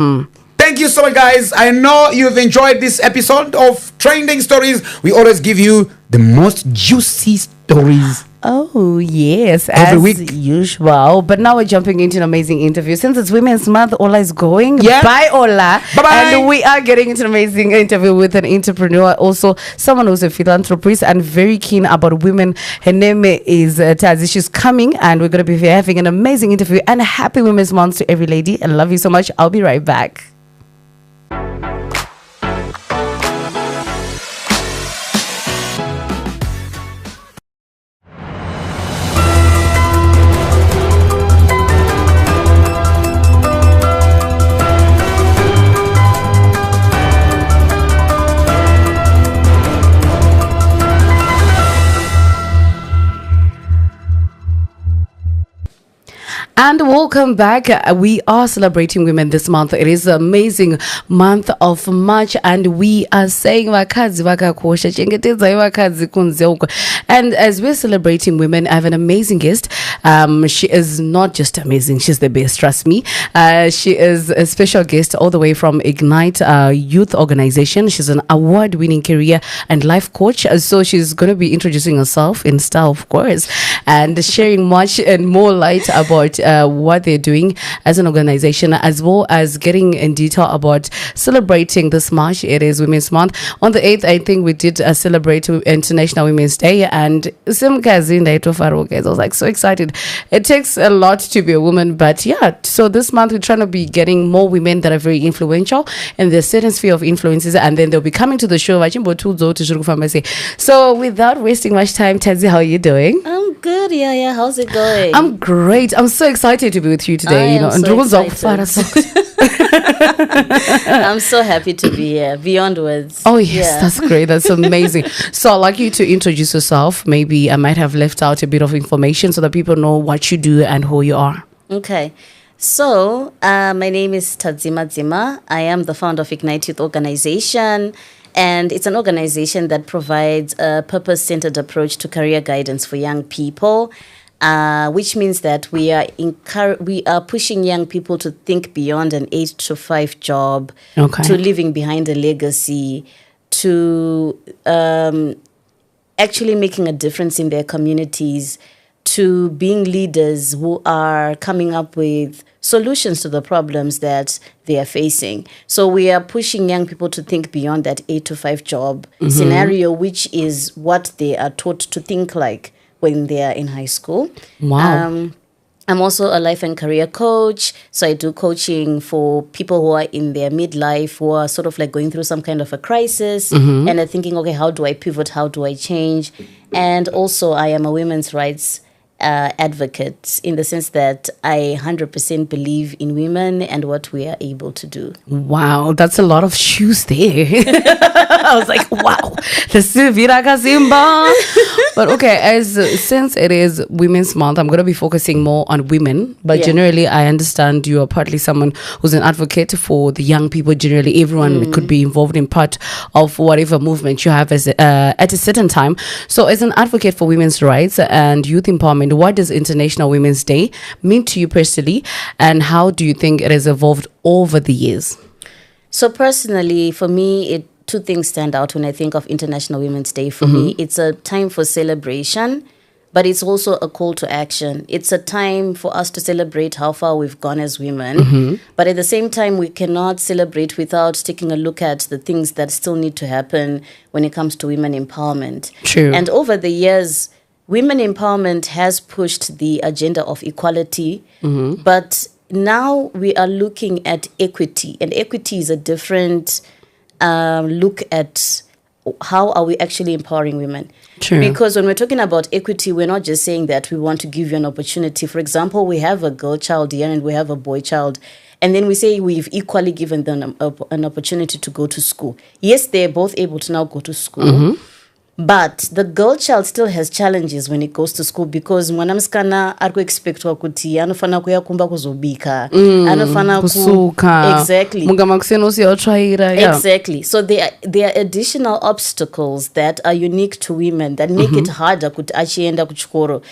Thank you so much, guys. I know you've enjoyed this episode of Trending Stories. We always give you the most juicy stories. Oh, yes, every as week. usual. But now we're jumping into an amazing interview. Since it's Women's Month, Ola is going. Yeah. Bye, Ola. Bye-bye. And we are getting into an amazing interview with an entrepreneur, also someone who's a philanthropist and very keen about women. Her name is Tadzie. She's coming and we're going to be having an amazing interview. And happy Women's Month to every lady. And love you so much. I'll be right back. And welcome back. We are celebrating women this month. It is an amazing month of March, and we are saying vakadzi vakakosha, chengetedzai vakadzi kunze uko. And as we're celebrating women, I have an amazing guest. She is not just amazing, she's the best, trust me. She is a special guest all the way from Ignite Youth Organization. She's an award-winning career and life coach. So she's going to be introducing herself in style, of course, and sharing much and more light about what they're doing as an organization, as well as getting in detail about celebrating this March. It is Women's Month. On the 8th, I think we did celebrate International Women's Day, and some guys in the I was like so excited. It takes a lot to be a woman, but yeah, so this month we're trying to be getting more women that are very influential in the certain sphere of influences, and then they'll be coming to the show. So without wasting much time, Tadzie, how are you doing? I'm good, yeah. How's it going? I'm great. I'm so excited to be with you today. I'm so happy to be here. Beyond words. Oh yes, That's great. That's amazing. So I'd like you to introduce yourself. Maybe I might have left out a bit of information so that people know what you do and who you are. Okay. So my name is Tadzie Madzima. I am the founder of Ignite Youth Organization. And it's an organization that provides a purpose-centered approach to career guidance for young people, which means that we are pushing young people to think beyond an 8-to-5 job, to leaving behind a legacy, to actually making a difference in their communities, to being leaders who are coming up with solutions to the problems that they are facing. So we are pushing young people to think beyond that 8-to-5 job scenario, which is what they are taught to think like when they are in high school. Wow. I'm also a life and career coach. So I do coaching for people who are in their midlife, who are sort of like going through some kind of a crisis and are thinking, okay, how do I pivot? How do I change? And also I am a women's rights advocate, in the sense that I 100% believe in women and what we are able to do. Wow, that's a lot of shoes there. I was like, wow, the Sivira Kazimba. But okay, since it is Women's Month, I'm going to be focusing more on women. But generally, I understand you are partly someone who's an advocate for the young people. Generally, everyone could be involved in part of whatever movement you have at a certain time. So as an advocate for women's rights and youth empowerment, what does International Women's Day mean to you personally, and how do you think it has evolved over the years? So personally, for me, two things stand out when I think of International Women's Day. For me, it's a time for celebration, but it's also a call to action. It's a time for us to celebrate how far we've gone as women, but at the same time, we cannot celebrate without taking a look at the things that still need to happen when it comes to women empowerment. True. And over the years, women empowerment has pushed the agenda of equality, but now we are looking at equity, and equity is a different look at how are we actually empowering women. True. Because when we're talking about equity, we're not just saying that we want to give you an opportunity. For example, we have a girl child here and we have a boy child, and then we say we've equally given them an opportunity to go to school. Yes, they're both able to now go to school, But the girl child still has challenges when it goes to school, because mwanamsikana ari expectwa kuti anofana kuya kumba kuzobika, anofana kusuka, exactly, mugama kusenosi yotsvaira, exactly. So there are additional obstacles that are unique to women that make it harder kuti achienda kuchikoro.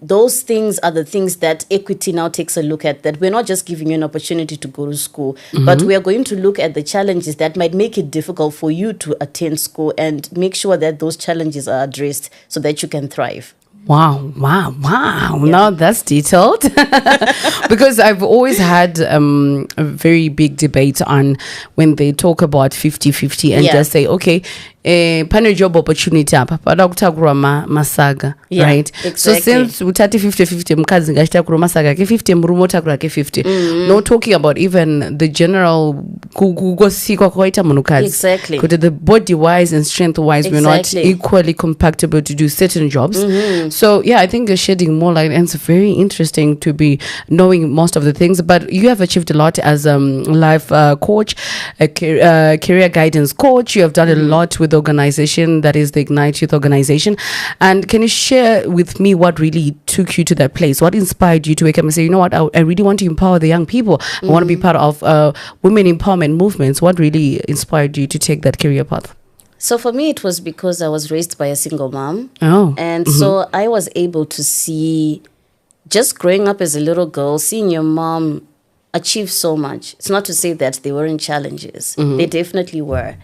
Those things are the things that equity now takes a look at, that we're not just giving you an opportunity to go to school, but we are going to look at the challenges that might make it difficult for you to attend school and make sure that those challenges are addressed so that you can thrive. Wow. Yeah. Now that's detailed. Because I've always had a very big debate on when they talk about 50-50 and just say, okay, pane job opportunity apa pada kutakurwa masaga, right? Exactly. So since utati 50-50 mukadzi ngachitakurwa masaga ke 50 murume otakura ke 50, no talking about even the general kugosikwa kwaita munhukadzi, exactly, because the body wise and strength wise we're not equally compatible to do certain jobs. So yeah, I think you're shedding more light, and it's very interesting to be knowing most of the things. But you have achieved a lot as a life coach, a career guidance coach. You have done a lot with the organization that is the Ignite Youth organization. And can you share with me what really took you to that place? What inspired you to wake up and say, you know what, I really want to empower the young people. I want to be part of women empowerment movements. What really inspired you to take that career path? So for me, it was because I was raised by a single mom. Oh. And so I was able to see, just growing up as a little girl, seeing your mom achieve so much. It's not to say that there weren't challenges. They definitely were.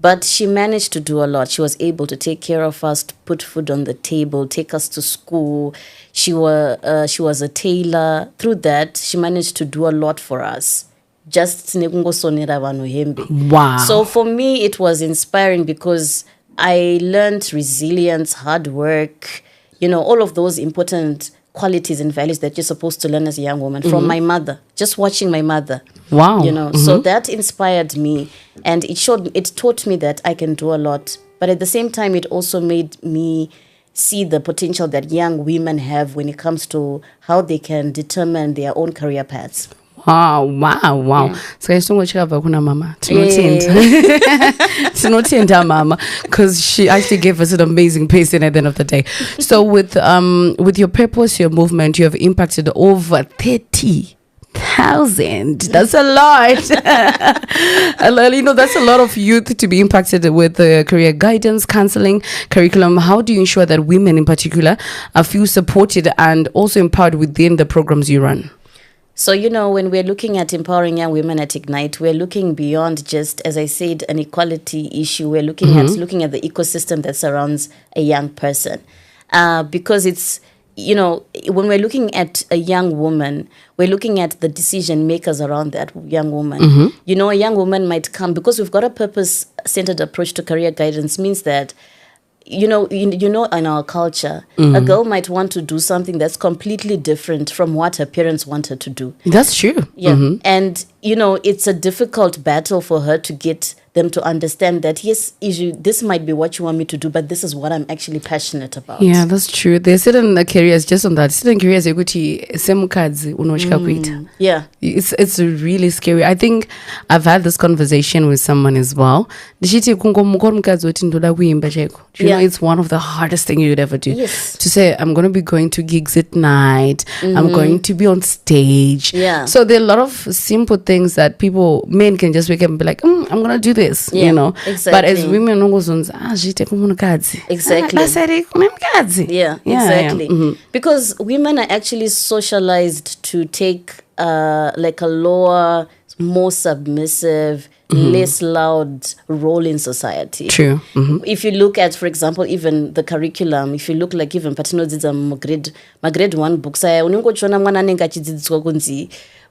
But she managed to do a lot. She was able to take care of us, to put food on the table, take us to school. She was a tailor. Through that, she managed to do a lot for us. Just wow. So for me, it was inspiring because I learned resilience, hard work, all of those important qualities and values that you're supposed to learn as a young woman from my mother, just watching my mother. Wow. So that inspired me, and it taught me that I can do a lot. But at the same time, it also made me see the potential that young women have when it comes to how they can determine their own career paths. Wow. Sikaisongochikabva kuna mama. Tinotenda mama, because she actually gave us an amazing pacing at the end of the day. So with your purpose, your movement, you have impacted over 30,000. That's a lot. That's a lot of youth to be impacted with career guidance, counseling, curriculum. How do you ensure that women in particular feel supported and also empowered within the programs you run? So, when we're looking at empowering young women at Ignite, we're looking beyond just, as I said, an equality issue. We're looking at the ecosystem that surrounds a young person. Because it's, when we're looking at a young woman, we're looking at the decision makers around that young woman. A young woman might come, because we've got a purpose-centered approach to career guidance, means that in our culture, a girl might want to do something that's completely different from what her parents want her to do. That's true. Yeah. And, it's a difficult battle for her to get them to understand that, yes, this might be what you want me to do, but this is what I'm actually passionate about. Yeah, that's true. There's certain careers, just on that, certain careers, it's really scary. I think I've had this conversation with someone as well. It's one of the hardest things you'd ever do. Yes. To say, I'm going to be going to gigs at night, I'm going to be on stage. Yeah. So there are a lot of simple things that men can just wake up and be like, I'm going to do this. Exactly. But as women, exactly. Yeah, exactly. Because women are actually socialized to take like a lower, more submissive, less loud role in society. True. If you look at, for example, even the curriculum, if you look like even patinodzidza grade 1 books, unongochiona mwana anenge achidzidziswa kunzi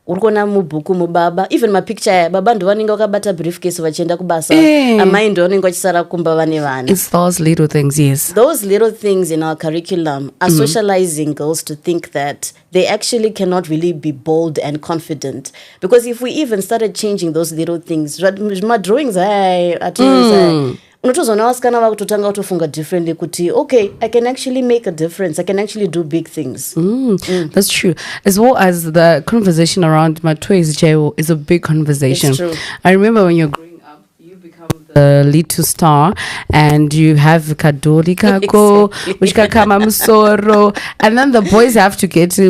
urikona mubhuku mubaba, even mapicture baba ndo vanenge vakabata briefcase vachienda kubasa, amai ndo vanenge vachisara kumba vane vana. It's those little things, yes. Those little things in our curriculum are socializing girls to think that they actually cannot really be bold and confident. Because if we even started changing those little things, my drawings, unotozona vasikana vakutotanga kutofunga differently kuti, okay, I can actually make a difference. I can actually do big things. That's true. As well as the conversation around my toys jail is a big conversation. It's true. I remember when you're growing up, you become the lead to star, and you have Kadoli Kako, which Kakama Musoro, and then the boys have to get to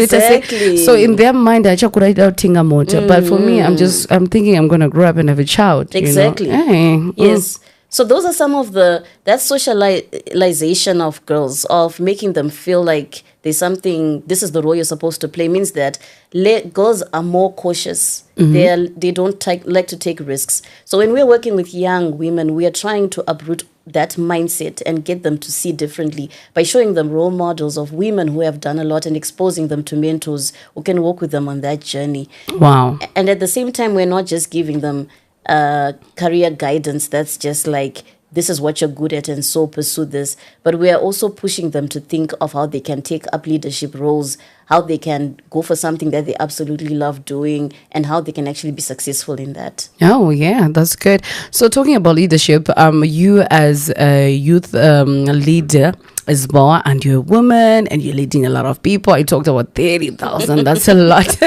Exactly. so in their mind, I could write out Tinga Moja. But for me, I'm thinking I'm gonna grow up and have a child. Exactly. You know? Hey, yes. So those are some of that socialization of girls, of making them feel like there's something, this is the role you're supposed to play, means that girls are more cautious. They don't like to take risks. So when we're working with young women, we are trying to uproot that mindset and get them to see differently by showing them role models of women who have done a lot and exposing them to mentors who can walk with them on that journey. Wow. And at the same time, we're not just giving them career guidance that's just like, this is what you're good at and so pursue this. But we are also pushing them to think of how they can take up leadership roles, how they can go for something that they absolutely love doing, and how they can actually be successful in that. Oh, yeah, that's good. So talking about leadership, you as a youth leader as well, and you're a woman and you're leading a lot of people. I talked about 30,000. That's a lot.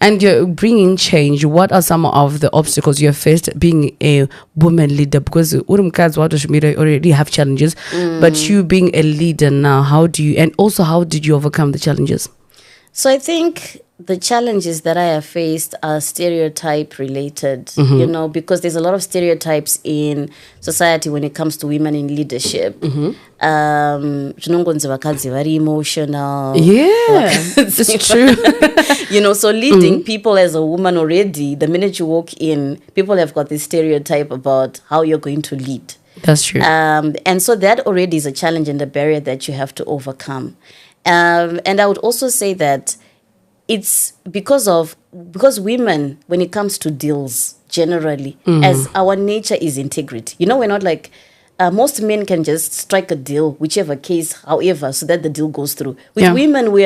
And you're bringing change. What are some of the obstacles you have faced being a woman leader? Because already have challenges, but you being a leader now, how did you overcome the challenges? So I think the challenges that I have faced are stereotype related, because there's a lot of stereotypes in society when it comes to women in leadership. Very emotional. Yeah, it's true. So leading people as a woman already, the minute you walk in, people have got this stereotype about how you're going to lead. That's true. And so that already is a challenge and a barrier that you have to overcome. And I would also say that it's because women, when it comes to deals, generally, as our nature is integrity. We're not like, most men can just strike a deal, whichever case, however, so that the deal goes through. With women, we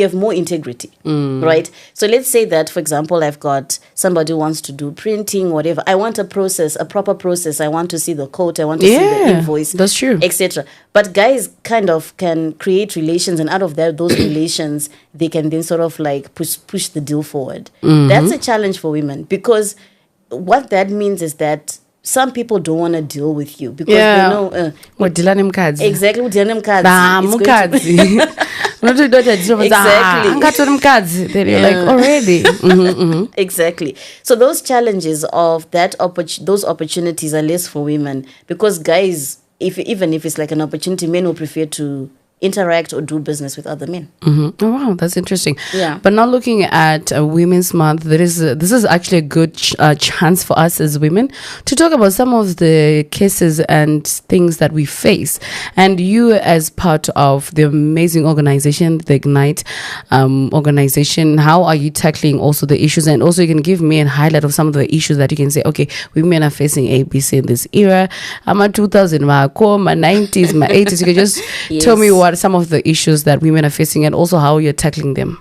have more integrity, right? So let's say that, for example, I've got somebody who wants to do printing, whatever. I want a proper process. I want to see the quote. I want to see the invoice. That's true. Etc. But guys kind of can create relations, and out of those relations, they can then sort of like push the deal forward. That's a challenge for women, because what that means is that some people don't want to deal with you because they know exactly They're like already. Exactly. So those challenges of those opportunities are less for women, because guys, even if it's like an opportunity, men will prefer to interact or do business with other men. Oh wow, that's interesting. Yeah. But now looking at Women's Month, this is actually a good chance for us as women to talk about some of the cases and things that we face. And you, as part of the amazing organization, the Ignite organization, how are you tackling also the issues? And also you can give me a highlight of some of the issues that you can say, okay, women are facing ABC in this era. I'm a 2000, my 90s, my 80s. You can just tell me what some of the issues that women are facing and also how you're tackling them.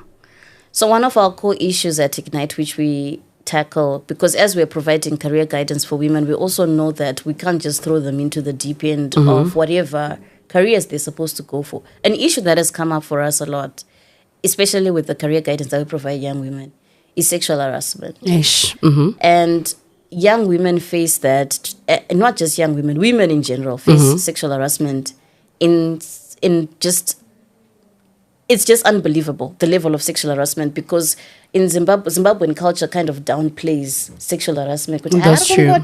So one of our core issues at Ignite, which we tackle, because as we're providing career guidance for women, we also know that we can't just throw them into the deep end of whatever careers they're supposed to go for. An issue that has come up for us a lot, especially with the career guidance that we provide young women, is sexual harassment. And young women face that, not just young women, women in general face sexual harassment it's just unbelievable, the level of sexual harassment, because in Zimbabwean culture kind of downplays sexual harassment. That's true. You know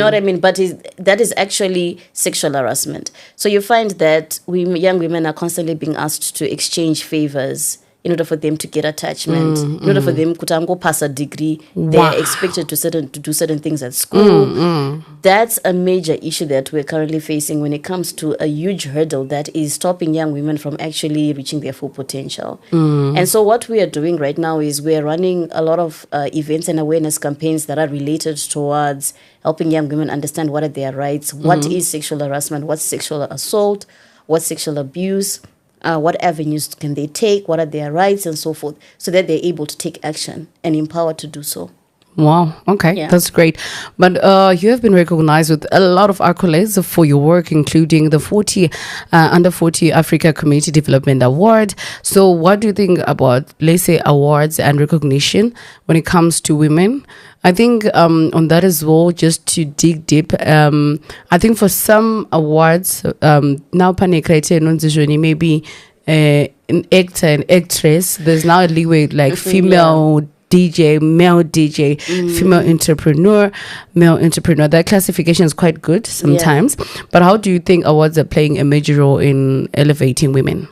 what I mean? But that is actually sexual harassment. So you find that young women are constantly being asked to exchange favors in order for them to get attachment, in order for them to pass a degree. They're expected to do certain things at school. That's a major issue that we're currently facing when it comes to a huge hurdle that is stopping young women from actually reaching their full potential. And so what we are doing right now is we're running a lot of events and awareness campaigns that are related towards helping young women understand what are their rights, what is sexual harassment, what's sexual assault, what's sexual abuse, what avenues can they take, what are their rights and so forth, so that they're able to take action and empowered to do so. Wow. Okay, Yeah. that's great. But you have been recognized with a lot of accolades for your work, including the Under 40 Africa Community Development Award. So, what do you think about, let's say, awards and recognition when it comes to women? I think on that as well, just to dig deep, I think for some awards, now maybe an actor and actress, there's now a leeway like female DJ, male DJ, female entrepreneur, male entrepreneur. That classification is quite good sometimes. But how do you think awards are playing a major role in elevating women?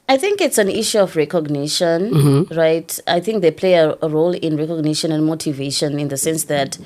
I think it's an issue of recognition, right? I think they play a role in recognition and motivation, in the sense that,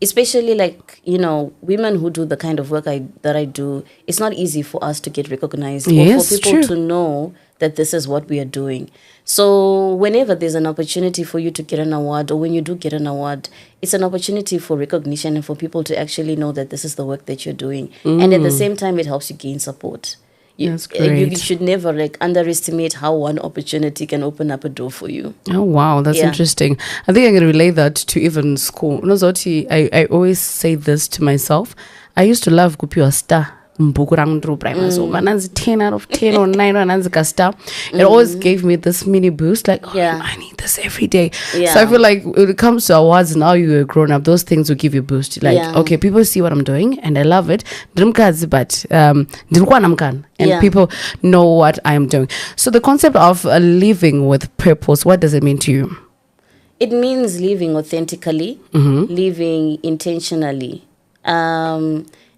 especially like, women who do the kind of work that I do, it's not easy for us to get recognized, or for people to know that this is what we are doing. So whenever there's an opportunity for you to get an award, or when you do get an award, it's an opportunity for recognition and for people to actually know that this is the work that you're doing. And at the same time, it helps you gain support. That's great. You should never underestimate how one opportunity can open up a door for you. Oh, wow. That's interesting. I think I can relate that to even school. I always say this to myself. I used to love Kupiwa Star. So 10 out of 10 or 9 or star. It always gave me this mini boost, like, I need this every day. So I feel like when it comes to awards, now you're grown up, those things will give you a boost. Like, okay, people see what I'm doing and I love it. But and people know what I'm doing. So the concept of living with purpose, what does it mean to you? It means living authentically, living intentionally.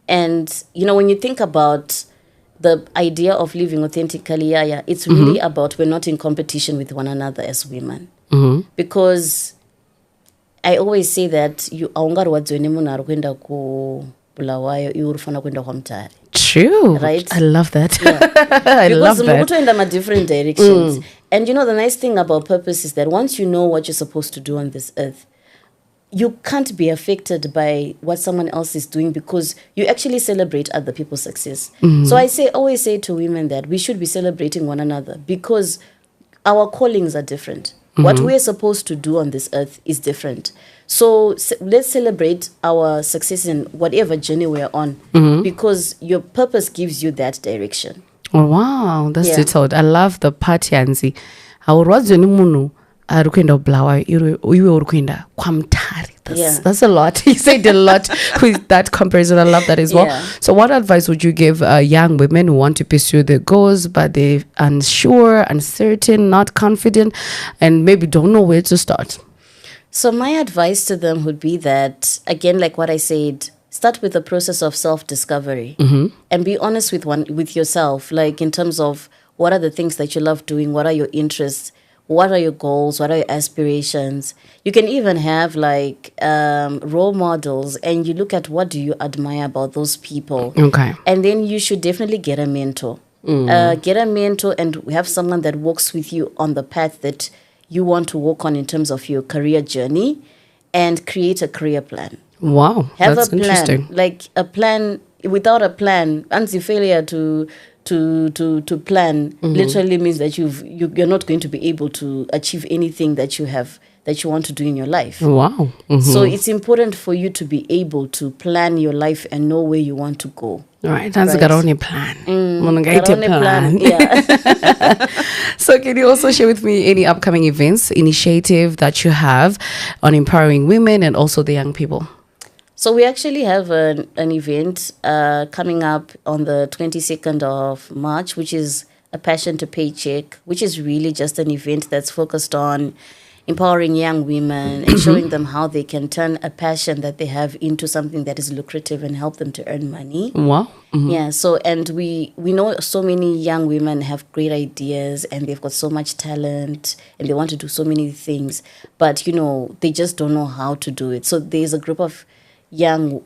And, when you think about the idea of living authentically, it's really about, we're not in competition with one another as women. Because I always say that True. Right? I love that. I love that. Because in different directions. And the nice thing about purpose is that once you know what you're supposed to do on this earth, you can't be affected by what someone else is doing, because you actually celebrate other people's success. So I always say to women that we should be celebrating one another, because our callings are different. What we're supposed to do on this earth is different. So let's celebrate our success in whatever journey we're on, because your purpose gives you that direction. Oh, wow, that's detailed. I love the part, Yanzi. That's a lot. You said a lot with that comparison. I love that as well. So what advice would you give young women who want to pursue their goals, but they're unsure, uncertain, not confident, and maybe don't know where to start? So my advice to them would be that, again, like what I said, start with the process of self-discovery and be honest with yourself, like in terms of what are the things that you love doing, what are your interests, what are your goals, what are your aspirations. You can even have role models, and you look at what do you admire about those people. Okay. And then you should definitely get a mentor. Get a mentor and have someone that walks with you on the path that you want to walk on in terms of your career journey, and create a career plan. Wow, have that's a plan, interesting. like a plan. Without a plan, failure to plan literally means that you're not going to be able to achieve anything that you want to do in your life. Wow. So it's important for you to be able to plan your life and know where you want to go. Right, that's got on a plan. Plan. Yeah. So can you also share with me any upcoming events, initiative that you have on empowering women and also the young people? So we actually have an event coming up on the 22nd of March, which is a Passion to Paycheck, which is really just an event that's focused on empowering young women and showing them how they can turn a passion that they have into something that is lucrative and help them to earn money. Wow. Yeah, so and we know so many young women have great ideas and they've got so much talent and they want to do so many things, but they just don't know how to do it. So there's a group of young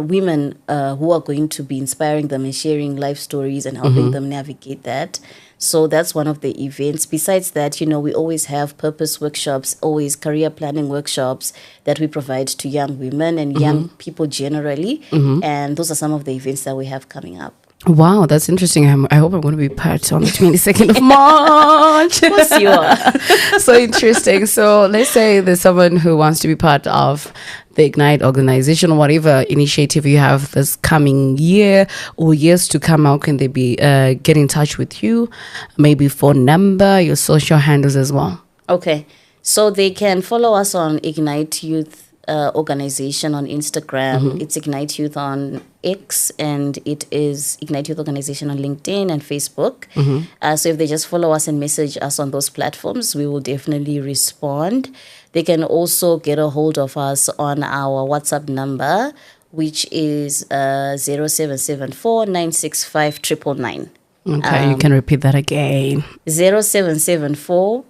women who are going to be inspiring them and sharing life stories and helping them navigate that. So that's one of the events. Besides that, we always have purpose workshops, always career planning workshops that we provide to young women and young people generally. And those are some of the events that we have coming up. Wow, that's interesting. I hope I'm going to be part on the 22nd of March. Of course you are. So interesting. So let's say there's someone who wants to be part of the Ignite organization or whatever initiative you have this coming year or years to come. How can they be get in touch with you? Maybe phone number, your social handles as well. Okay. So they can follow us on Ignite Youth organization on Instagram. It's Ignite Youth on X, and it is Ignite Youth Organization on LinkedIn and Facebook. So if they just follow us and message us on those platforms, we will definitely respond. They can also get a hold of us on our WhatsApp number, which is 0774 965 999. Okay, you can repeat that again. 0774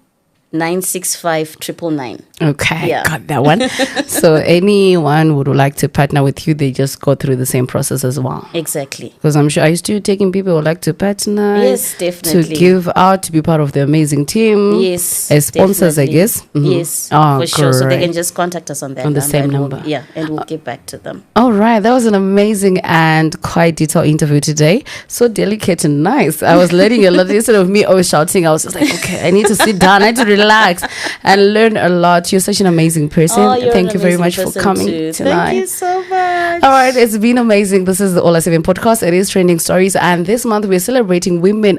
965 999. Okay, Yeah. got that one. So anyone who would like to partner with you, they just go through the same process as well. Exactly. Because I'm sure, are you still taking people who would like to partner? Yes, definitely. To give out, to be part of the amazing team. Yes. As sponsors, definitely. I guess. Yes, Oh, for sure. So they great. can just contact us on that On the number. same and number. And we'll get back to them. All right, that was an amazing and quite detailed interview today. So delicate and nice. I was learning a lot. Instead of me always shouting, I was just like, okay, I need to sit down, I need to relax and learn a lot. You're such an amazing person. Oh, you're Thank an you very amazing much for person coming too. tonight. Thank you so much. All right, it's been amazing. This is the Ollah7 Podcast. It is Trending Stories, and this month we're celebrating Women